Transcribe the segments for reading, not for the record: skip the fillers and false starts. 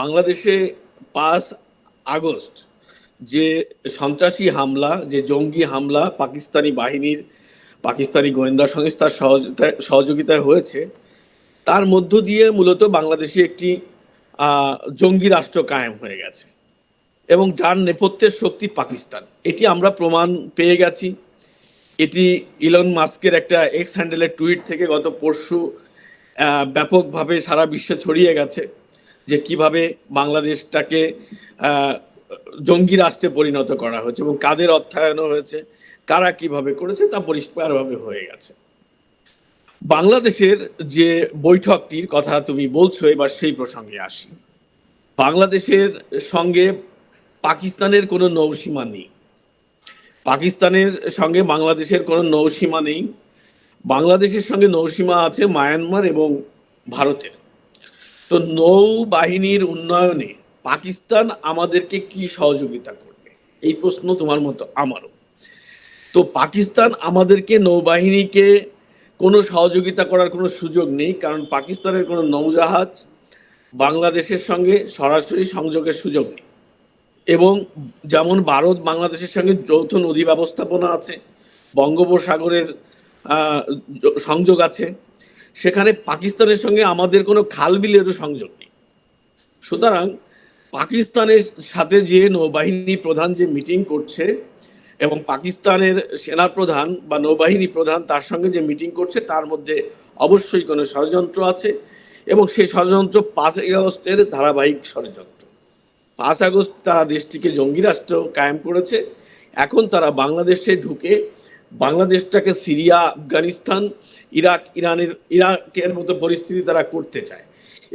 বাংলাদেশে 5 আগস্ট যে সন্ত্রাসী হামলা, যে জঙ্গি হামলা পাকিস্তানি গোয়েন্দা সংস্থার সহযোগিতায় হয়েছে, তার মধ্য দিয়ে মূলত বাংলাদেশে একটি জঙ্গি রাষ্ট্র কায়েম হয়ে গেছে এবং যার নেপথ্যের শক্তি পাকিস্তান। এটি আমরা প্রমাণ পেয়ে গেছি। এটি ইলন মাস্কের একটা এক্স হ্যান্ডেলের টুইট থেকে গত পরশু ব্যাপকভাবে সারা বিশ্বে ছড়িয়ে গেছে যে কিভাবে বাংলাদেশটাকে জঙ্গি রাষ্ট্রে পরিণত করা হয়েছে এবং কাদের অর্থায়ন হয়েছে, কারা কিভাবে করেছে তা পরিষ্কারভাবে হয়ে গেছে। বাংলাদেশের যে বৈঠকটির কথা তুমি বলছো, এবার সেই প্রসঙ্গে আসি। বাংলাদেশের সঙ্গে পাকিস্তানের কোনো নৌসীমা নেই, পাকিস্তানের সঙ্গে বাংলাদেশের কোনো নৌসীমা নেই। বাংলাদেশের সঙ্গে নৌসীমা আছে মায়ানমার এবং ভারতের। তো নৌবাহিনীর উন্নয়নে পাকিস্তান আমাদেরকে কি সহযোগিতা করবে, এই প্রশ্ন তোমার মতো আমারও। তো পাকিস্তান আমাদেরকে নৌবাহিনীকে কোনো সহযোগিতা করার কোনো সুযোগ নেই, কারণ পাকিস্তানের কোনো নৌজাহাজ বাংলাদেশের সঙ্গে সরাসরি সংযোগের সুযোগ নেই। এবং যেমন ভারত বাংলাদেশের সঙ্গে যৌথ নদী ব্যবস্থাপনা আছে, বঙ্গোপসাগরের সংযোগ আছে, সেখানে পাকিস্তানের সঙ্গে আমাদের কোনো খাল বিলেরও সংযোগ নেই। সুতরাং পাকিস্তানের সাথে যে নৌবাহিনী প্রধান যে মিটিং করছে এবং পাকিস্তানের সেনাপ্রধান বা নৌবাহিনী প্রধান তার সঙ্গে যে মিটিং করছে, তার মধ্যে অবশ্যই কোনো ষড়যন্ত্র আছে এবং সেই ষড়যন্ত্র 5 আগস্টের ধারাবাহিক ষড়যন্ত্র। 5 আগস্ট তারা দেশটিকে জঙ্গি রাষ্ট্র কায়েম করেছে, এখন তারা বাংলাদেশে ঢুকে বাংলাদেশটাকে সিরিয়া, আফগানিস্তান, ইরাকের মতো পরিস্থিতি তারা করতে চায়।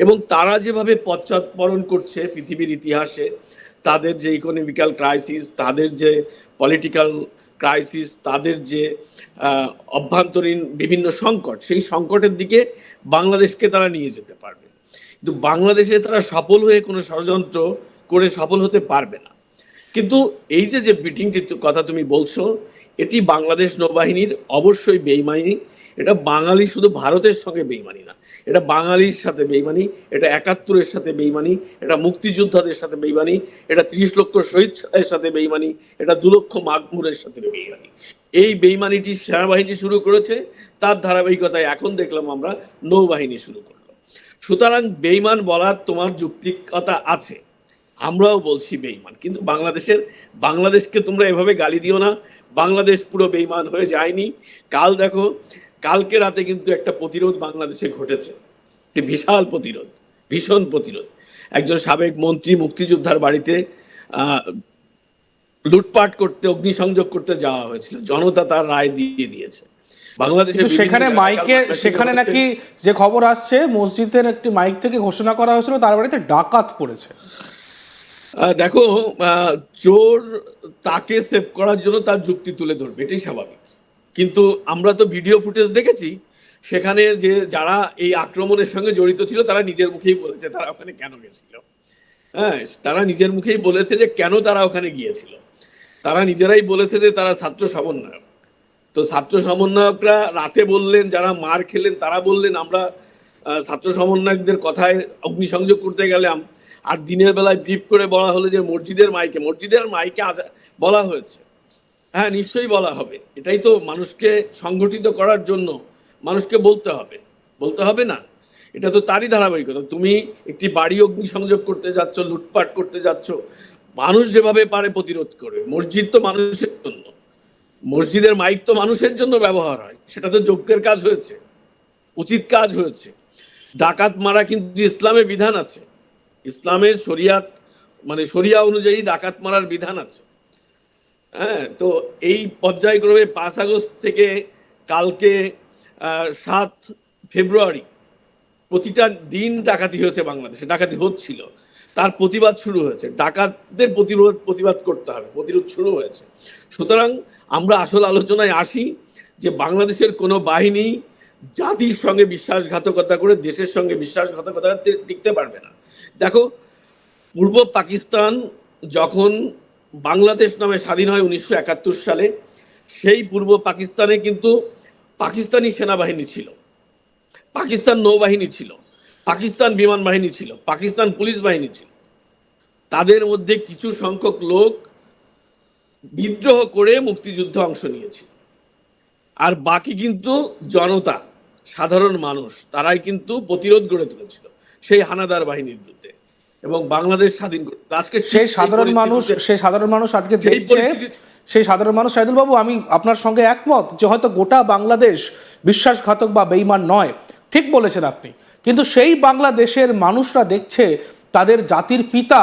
এবং তারা যেভাবে পশ্চাৎপরণ করছে পৃথিবীর ইতিহাসে, তাদের যে ইকোনমিক্যাল ক্রাইসিস, তাদের যে পলিটিক্যাল ক্রাইসিস, তাদের যে অভ্যন্তরীণ বিভিন্ন সংকট, সেই সংকটের দিকে বাংলাদেশকে তারা নিয়ে যেতে পারবে। কিন্তু বাংলাদেশে তারা সফল হয়ে কোনো ষড়যন্ত্র করে সফল হতে পারবে না। কিন্তু এই যে মিটিংটির কথা তুমি বলছো, এটি বাংলাদেশ নৌবাহিনীর অবশ্যই বেইমানি। এটা বাঙালি, শুধু ভারতের সঙ্গে বেইমানি না, এটা বাঙালির সাথে বেইমানি, এটা 71-এর সাথে বেইমানি, এটা মুক্তিযোদ্ধাদের সাথে বেইমানি, এটা 30 লক্ষ শহীদ সাথে বেইমানি, এটা 2 লক্ষ মাগমুরের সাথে বেইমানি। এই বেইমানিটি সেনাবাহিনী শুরু করেছে, তার ধারাবাহিকতায় এখন দেখলাম আমরা নৌবাহিনী শুরু করলো। সুতরাং বেইমান বলার তোমার যৌক্তিকতা আছে, আমরাও বলছি বেইমান, কিন্তু বাংলাদেশকে তোমরা এভাবে গালি দিও না। বাংলাদেশ পুরো বেইমান হয়ে যায়নি। কালকে রাতে কিন্তু একটা প্রতিরোধ বাংলাদেশে ঘটেছে, একটি বিশাল প্রতিরোধ, ভীষণ প্রতিরোধ। একজন সাবেক মন্ত্রী মুক্তিযোদ্ধার বাড়িতে লুটপাট করতে, অগ্নিসংযোগ করতে যাওয়া হয়েছিল, জনতা তার রায় দিয়ে দিয়েছে। বাংলাদেশে সেখানে নাকি যে খবর আসছে, মসজিদের একটি মাইক থেকে ঘোষণা করা হয়েছিল তার বাড়িতে ডাকাত পড়েছে। দেখো, চোর তাকে সেভ করার জন্য তার যুক্তি তুলে ধরবে, এটাই স্বাভাবিক। কিন্তু আমরা তো ভিডিও ফুটেজ দেখেছি, সেখানে যে যারা এই আক্রমণের সঙ্গে জড়িত ছিল তারা নিজের মুখেই বলেছে তারা ওখানে কেন গেছিল। হ্যাঁ, তারা নিজের মুখেই বলেছে যে কেন তারা ওখানে গিয়েছিল। তারা নিজেরাই বলেছে যে তারা ছাত্র সমন্বয়ক। তো ছাত্র সমন্বয়করা রাতে বললেন, যারা মার খেলেন তারা বললেন আমরা ছাত্র সমন্বয়কদের কথায় অগ্নিসংযোগ করতে গেলাম। আর দিনের বেলায় ব্রিফ করে বলা হলো যে মসজিদের মাইকে বলা হয়েছে। হ্যাঁ, নিশ্চয়ই বলা হবে, এটাই তো মানুষকে সংগঠিত করার জন্য মানুষকে বলতে হবে না? এটা তো তারই ধারাবাহিকতা। তুমি একটি বাড়ি অগ্নিসংযোগ করতে যাচ্ছ, লুটপাট করতে যাচ্ছ, মানুষ যেভাবে পারে প্রতিরোধ করে। মসজিদ তো মানুষের জন্য, মসজিদের মাইক তো মানুষের জন্য ব্যবহার হয়, সেটা তো যোগ্যের কাজ হয়েছে, উচিত কাজ হয়েছে। ডাকাত মারা কিন্তু ইসলামে বিধান আছে, ইসলামের শরিয়া অনুযায়ী ডাকাত মারার বিধান আছে। হ্যাঁ, তো এই পর্যায়ক্রমে 5 আগস্ট থেকে কালকে 7 ফেব্রুয়ারি প্রতিটা দিন ডাকাতি হয়েছে বাংলাদেশে, ডাকাতি হচ্ছিল, তার প্রতিবাদ শুরু হয়েছে। ডাকাতদের প্রতিবাদ করতে হবে, প্রতিরোধ শুরু হয়েছে। সুতরাং আমরা আসল আলোচনায় আসি যে বাংলাদেশের কোনো বাহিনী জাতির সঙ্গে বিশ্বাসঘাতকতা করে দেশের সঙ্গে বিশ্বাসঘাতকতা টিকতে পারবে না। দেখো, পূর্ব পাকিস্তান যখন বাংলাদেশ নামে স্বাধীন হয় 1971 সালে, সেই পূর্ব পাকিস্তানে কিন্তু পাকিস্তানি সেনাবাহিনী ছিল, পাকিস্তান নৌবাহিনী ছিল, পাকিস্তান বিমান বাহিনী ছিল, পাকিস্তান পুলিশ বাহিনী ছিল। তাদের মধ্যে কিছু সংখ্যক লোক বিদ্রোহ করে মুক্তিযুদ্ধে অংশ নিয়েছিল, আর বাকি কিন্তু জনতা, সাধারণ মানুষ, তারাই কিন্তু প্রতিরোধ গড়ে তুলেছিল সেই হানাদার বাহিনীর বিরুদ্ধে এবং বাংলাদেশ স্বাধীন করে। আজকে সেই সাধারণ মানুষ আজকে সেই দেখছে, সেই সাধারণ মানুষ, সাইদুল বাবু আমি আপনার সঙ্গে একমত যে হয়তো গোটা বাংলাদেশ বিশ্বাসঘাতক বা বেঈমান নয়, ঠিক বলেছেন আপনি, কিন্তু সেই বাংলাদেশের মানুষরা দেখছে তাদের জাতির পিতা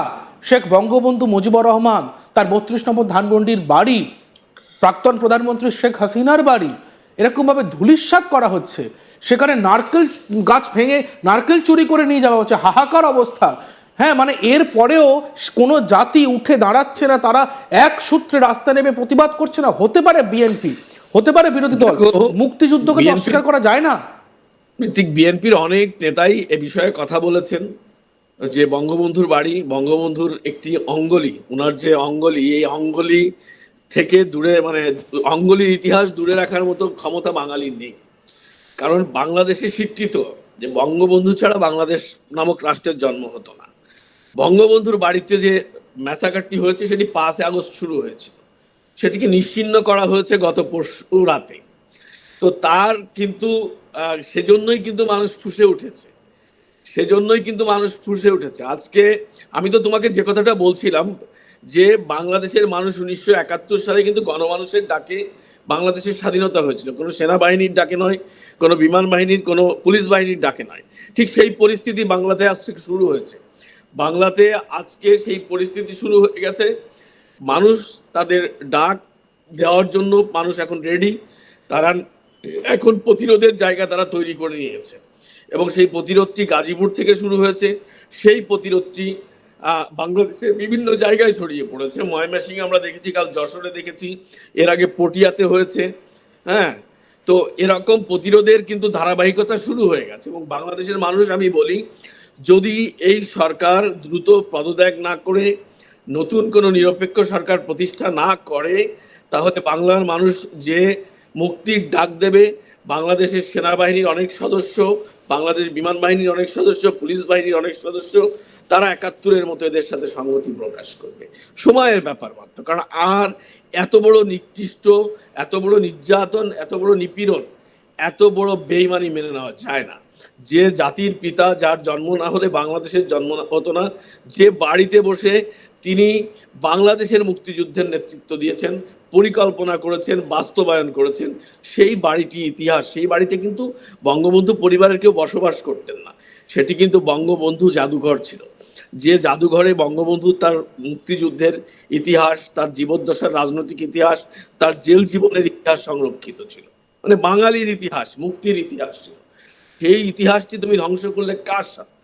শেখ বঙ্গবন্ধু মুজিবুর রহমান, তার 32 নম্বর ধানমন্ডির বাড়ি, প্রাক্তন প্রধানমন্ত্রী শেখ হাসিনার বাড়ি এরকমভাবে ধূলিসাৎ করা হচ্ছে, সেখানে নারকেল গাছ ভেঙে নারকেল চুরি করে নিয়ে যাওয়া হচ্ছে, হাহাকার অবস্থা। হ্যাঁ, মানে এর পরেও কোনো জাতি উঠে দাঁড়াচ্ছে না, তারা এক সূত্রে রাস্তা নেমে প্রতিবাদ করছে না। হতে পারে বিএনপি, হতে পারে বিরোধী দল, মুক্তিযুদ্ধকে তো অস্বীকার করা যায় না। বিএনপির অনেক নেতাই এ বিষয়ে কথা বলেছেন যে বঙ্গবন্ধুর বাড়ি, বঙ্গবন্ধুর একটি অঙ্গলি, ওনার যে অঙ্গলি, এই অঙ্গলি থেকে দূরে, মানে অঙ্গলির ইতিহাস দূরে রাখার মতো ক্ষমতা বাঙালির নেই। কারণ বাংলাদেশে স্বীকৃত যে বঙ্গবন্ধু ছাড়া বাংলাদেশ নামক রাষ্ট্রের জন্ম হতো না। বঙ্গবন্ধুর বাড়িতে যে ম্যাসাকারটি হয়েছে সেটি 5 আগস্ট শুরু হয়েছিল, সেটিকে নিশ্চিহ্ন করা হয়েছে গত পরশু রাতে। তো তার কিন্তু সেজন্যই কিন্তু মানুষ ফুঁসে উঠেছে, আজকে আমি তো তোমাকে যে কথাটা বলছিলাম যে বাংলাদেশের মানুষ 1971 সালে কিন্তু গণমানুষের ডাকে বাংলাদেশের স্বাধীনতা হয়েছিল, কোনো সেনাবাহিনীর ডাকে নয়, কোনো বিমান বাহিনীর, কোনো পুলিশ বাহিনীর ডাকে নয়। ঠিক সেই পরিস্থিতি বাংলাতে আজকে শুরু হয়েছে, বাংলাতে আজকে সেই পরিস্থিতি শুরু হয়ে গেছে। মানুষ তাদের ডাক দেওয়ার জন্য মানুষ এখন রেডি, তারা এখন প্রতিরোধের জায়গা তারা তৈরি করে নিয়েছে এবং সেই প্রতিরোধটি গাজীপুর থেকে শুরু হয়েছে, সেই প্রতিরোধটি বাংলাদেশের বিভিন্ন জায়গায় ছড়িয়ে পড়েছে। ময়মনসিংহে আমরা দেখেছি, কাল যশোরে দেখেছি, এর আগে পটিয়াতে হয়েছে। হ্যাঁ, তো এরকম প্রতিরোধের কিন্তু ধারাবাহিকতা শুরু হয়ে গেছে এবং বাংলাদেশের মানুষ, আমি বলি, যদি এই সরকার দ্রুত পদত্যাগ না করে নতুন কোনো নিরপেক্ষ সরকার প্রতিষ্ঠা না করে, তাহলে বাংলার মানুষ যে মুক্তির ডাক দেবে, বাংলাদেশের সেনাবাহিনীর অনেক সদস্য, বাংলাদেশ বিমান বাহিনীর অনেক সদস্য, পুলিশ বাহিনীর অনেক সদস্য, তারা 71-এর মতো এদের সাথে সংহতি প্রকাশ করবে। সময়ের ব্যাপার মাত্র। কারণ আর এত বড় নিকৃষ্ট, এত বড় নির্যাতন, এত বড় নিপীড়ন, এত বড় বেইমানি মেনে নেওয়া যায় না। যে জাতির পিতা, যার জন্ম না হলে বাংলাদেশের জন্ম হতো না, যে বাড়িতে বসে তিনি বাংলাদেশের মুক্তিযুদ্ধের নেতৃত্ব দিয়েছেন, পরিকল্পনা করেছেন, বাস্তবায়ন করেছেন, সেই বাড়িটি ইতিহাস। সেই বাড়িতে কিন্তু বঙ্গবন্ধু পরিবারের কেউ বসবাস করতেন না, সেটি কিন্তু বঙ্গবন্ধু জাদুঘর ছিল, যে জাদুঘরে বঙ্গবন্ধু তার মুক্তিযুদ্ধের ইতিহাস, তার জীবদ্দশার রাজনৈতিক ইতিহাস, তার জেল জীবনের ইতিহাস সংরক্ষিত ছিল। মানে বাঙালির ইতিহাস, মুক্তির ইতিহাস ছিল। সেই ইতিহাসটি তুমি ধ্বংস করলে কার সাথে?